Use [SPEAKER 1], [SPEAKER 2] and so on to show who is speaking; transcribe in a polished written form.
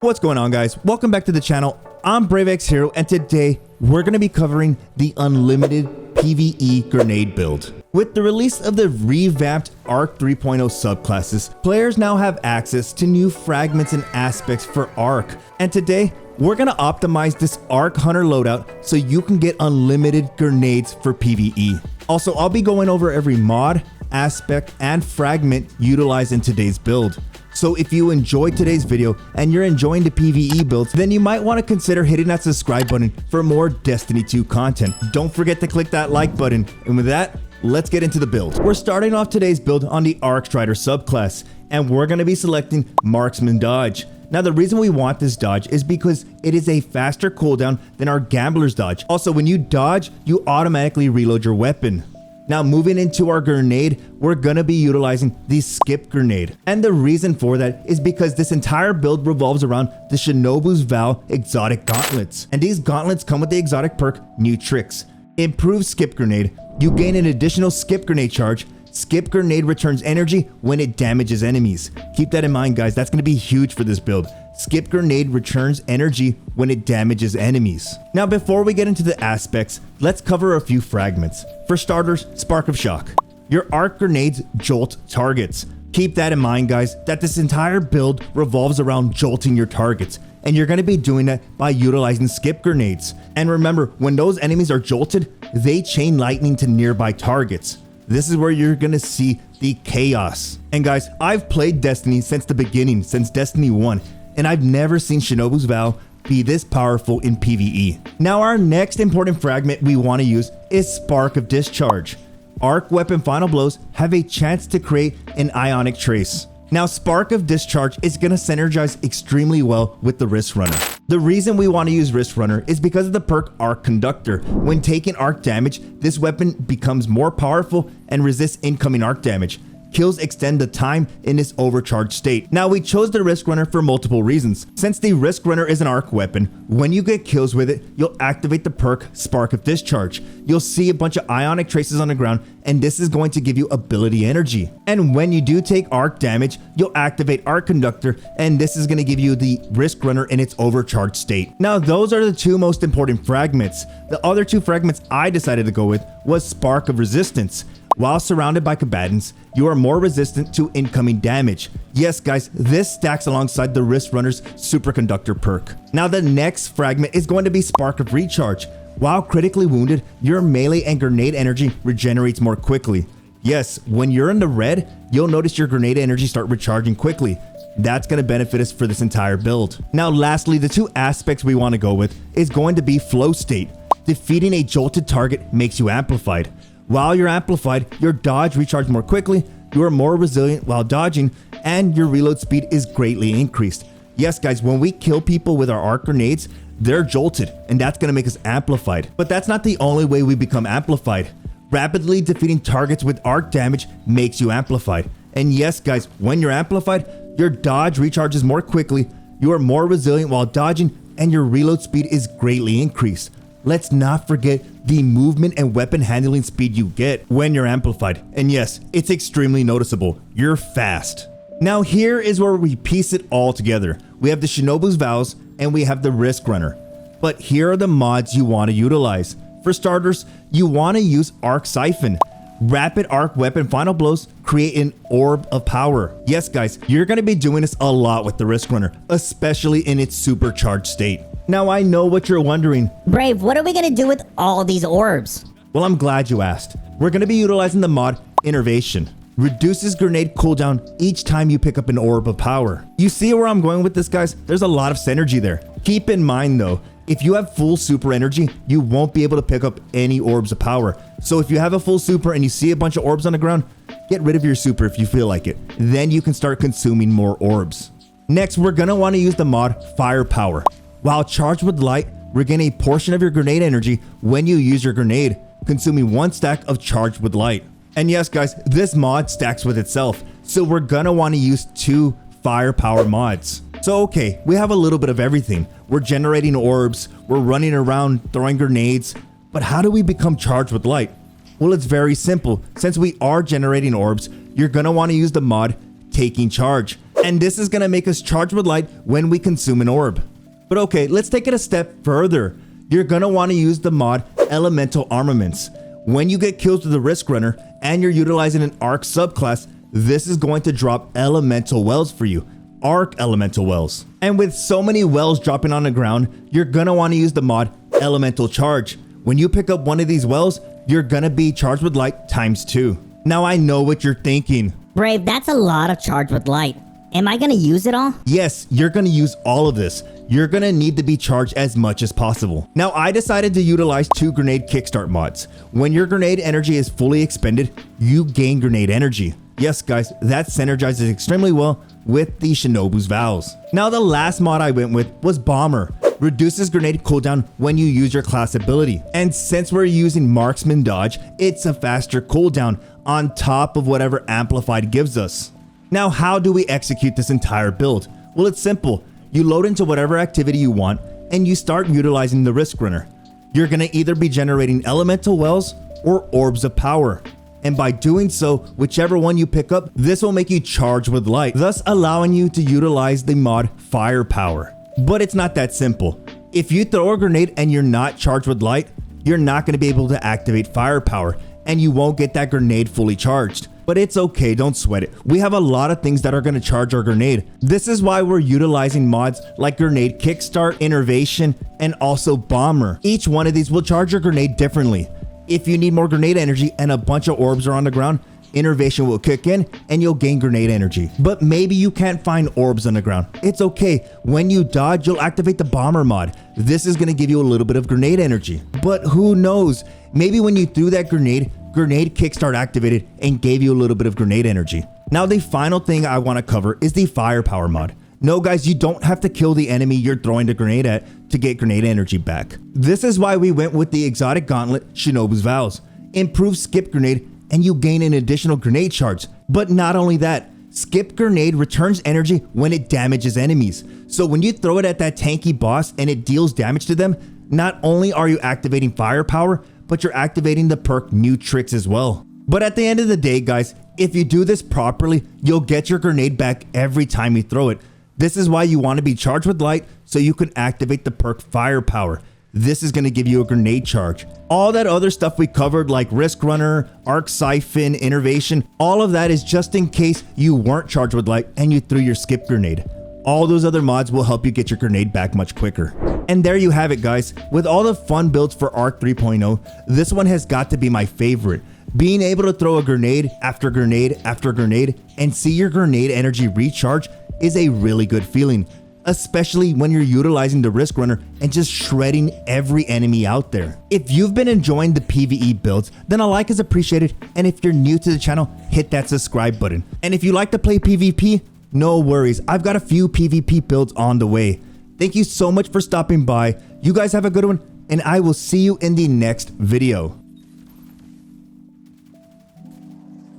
[SPEAKER 1] What's going on, guys? Welcome back to the channel. I'm BraveX Hero, and today we're going to be covering the unlimited PvE grenade build. With the release of the revamped Arc 3.0 subclasses, players now have access to new fragments and aspects for Arc. And today, we're going to optimize this Arc Hunter loadout so you can get unlimited grenades for PvE. Also, I'll be going over every mod, aspect, and fragment utilized in today's build. So if you enjoyed today's video and you're enjoying the PvE builds, then you might want to consider hitting that subscribe button for more Destiny 2 content. Don't forget to click that like button. And with that, let's get into the build. We're starting off today's build on the Arc Strider subclass, and we're going to be selecting Marksman Dodge. Now, the reason we want this dodge is because it is a faster cooldown than our Gambler's Dodge. Also, when you dodge, you automatically reload your weapon. Now, moving into our grenade, we're gonna be utilizing the skip grenade. And the reason for that is because this entire build revolves around the Shinobu's Vow exotic gauntlets. And these gauntlets come with the exotic perk, New Tricks. Improved skip grenade, you gain an additional skip grenade charge. Skip grenade returns energy when it damages enemies. Keep that in mind, guys, that's gonna be huge for this build. Skip grenade returns energy when it damages enemies. Now, before we get into the aspects, let's cover a few fragments. For starters, Spark of Shock. Your arc grenades jolt targets. Keep that in mind, guys, that this entire build revolves around jolting your targets, and you're gonna be doing that by utilizing skip grenades. And remember, when those enemies are jolted, they chain lightning to nearby targets. This is where you're gonna see the chaos. And guys, I've played Destiny since the beginning, since Destiny 1, and I've never seen Shinobu's Vow be this powerful in PvE. Now, our next important fragment we want to use is Spark of Discharge. Arc weapon final blows have a chance to create an ionic trace. Now, Spark of Discharge is going to synergize extremely well with the Wrist Runner. The reason we want to use Wrist Runner is because of the perk Arc Conductor. When taking arc damage, this weapon becomes more powerful and resists incoming arc damage. Kills extend the time in this overcharged state. Now, we chose the Risk Runner for multiple reasons. Since the Risk Runner is an arc weapon, when you get kills with it, you'll activate the perk Spark of Discharge. You'll see a bunch of ionic traces on the ground, and this is going to give you ability energy. And when you do take arc damage, you'll activate Arc Conductor, and this is going to give you the Risk Runner in its overcharged state. Now, those are the two most important fragments. The other two fragments I decided to go with was Spark of Resistance. While surrounded by combatants, you are more resistant to incoming damage. Yes, guys, this stacks alongside the Wrist Runner's Superconductor perk. Now, the next fragment is going to be Spark of Recharge. While critically wounded, your melee and grenade energy regenerates more quickly. Yes, when you're in the red, you'll notice your grenade energy start recharging quickly. That's going to benefit us for this entire build. Now, lastly, the two aspects we want to go with is going to be Flow State. Defeating a jolted target makes you amplified. While you're amplified, your dodge recharges more quickly, you are more resilient while dodging, and your reload speed is greatly increased. Yes, guys, when we kill people with our arc grenades, they're jolted, and that's going to make us amplified. But that's not the only way we become amplified. Rapidly defeating targets with arc damage makes you amplified. And yes, guys, when you're amplified, your dodge recharges more quickly, you are more resilient while dodging, and your reload speed is greatly increased. Let's not forget the movement and weapon handling speed you get when you're amplified. And yes, it's extremely noticeable. You're fast. Now, here is where we piece it all together. We have the Shinobu's Vows and we have the Risk Runner. But here are the mods you want to utilize. For starters, you want to use Arc Siphon. Rapid arc weapon final blows create an Orb of Power. Yes, guys, you're going to be doing this a lot with the Risk Runner, especially in its supercharged state. Now, I know what you're wondering.
[SPEAKER 2] Brave, what are we gonna do with all these orbs?
[SPEAKER 1] Well, I'm glad you asked. We're gonna be utilizing the mod Innervation. Reduces grenade cooldown each time you pick up an Orb of Power. You see where I'm going with this, guys? There's a lot of synergy there. Keep in mind though, if you have full super energy, you won't be able to pick up any Orbs of Power. So if you have a full super and you see a bunch of orbs on the ground, get rid of your super if you feel like it. Then you can start consuming more orbs. Next, we're gonna wanna use the mod Firepower. While charged with light, regain a portion of your grenade energy when you use your grenade, consuming one stack of charged with light. And yes, guys, this mod stacks with itself, so we're gonna want to use two firepower mods. So okay, we have a little bit of everything. We're generating orbs, we're running around throwing grenades, but how do we become charged with light? Well, it's very simple. Since we are generating orbs, you're gonna want to use the mod Taking Charge. and this is gonna make us charge with light when we consume an orb. But okay, let's take it a step further. You're gonna wanna use the mod Elemental Armaments. When you get kills with the Risk Runner and you're utilizing an Arc subclass, this is going to drop elemental wells for you. Arc elemental wells. And with so many wells dropping on the ground, you're gonna wanna use the mod Elemental Charge. When you pick up one of these wells, you're gonna be charged with light ×2. Now I know what you're thinking.
[SPEAKER 2] Brave, that's a lot of charge with light. Am I gonna use it all?
[SPEAKER 1] Yes, you're gonna use all of this. You're gonna need to be charged as much as possible. Now I decided to utilize 2 grenade kickstart mods. When your grenade energy is fully expended, you gain grenade energy. Yes guys, that synergizes extremely well with the Shinobu's vows. Now the last mod I went with was Bomber. Reduces grenade cooldown when you use your class ability. And since we're using marksman dodge, it's a faster cooldown on top of whatever amplified gives us. Now how do we execute this entire build? Well, it's simple. You load into whatever activity you want and you start utilizing the Risk Runner. You're gonna either be generating elemental wells or orbs of power. And by doing so, whichever one you pick up, this will make you charge with light, thus allowing you to utilize the mod Firepower. But it's not that simple. If you throw a grenade and you're not charged with light, you're not going to be able to activate Firepower and you won't get that grenade fully charged. But it's okay, don't sweat it. We have a lot of things that are going to charge our grenade. This is why we're utilizing mods like Grenade Kickstart, Innervation, and also Bomber. Each one of these will charge your grenade differently. If you need more grenade energy and a bunch of orbs are on the ground, Innervation will kick in and you'll gain grenade energy. But maybe you can't find orbs on the ground. It's okay. When you dodge, you'll activate the Bomber mod. This is going to give you a little bit of grenade energy. But who knows? Maybe when you threw that grenade Kickstart activated and gave you a little bit of grenade energy. Now the final thing I want to cover is the Firepower mod. No guys, you don't have to kill the enemy you're throwing the grenade at to get grenade energy back. This is why we went with the exotic gauntlet Shinobu's Vows. Improve skip grenade and you gain an additional grenade charge. But not only that, skip grenade returns energy when it damages enemies. So when you throw it at that tanky boss and it deals damage to them, not only are you activating Firepower, but you're activating the perk New Tricks as well. But at the end of the day guys, if you do this properly, you'll get your grenade back every time you throw it. This is why you want to be charged with light so you can activate the perk Firepower. This is going to give you a grenade charge. All that other stuff we covered like Risk Runner, Arc Siphon, Innervation, all of that is just in case you weren't charged with light and you threw your skip grenade. All those other mods will help you get your grenade back much quicker. And there you have it guys. With all the fun builds for Arc 3.0, this one has got to be my favorite. Being able to throw a grenade after grenade after grenade and see your grenade energy recharge is a really good feeling, especially when you're utilizing the Risk Runner and just shredding every enemy out there. If you've been enjoying the PvE builds, then a like is appreciated, and if you're new to the channel, hit that subscribe button. And if you like to play PvP, no worries, I've got a few PvP builds on the way. Thank you so much for stopping by. You guys have a good one, and I will see you in the next video.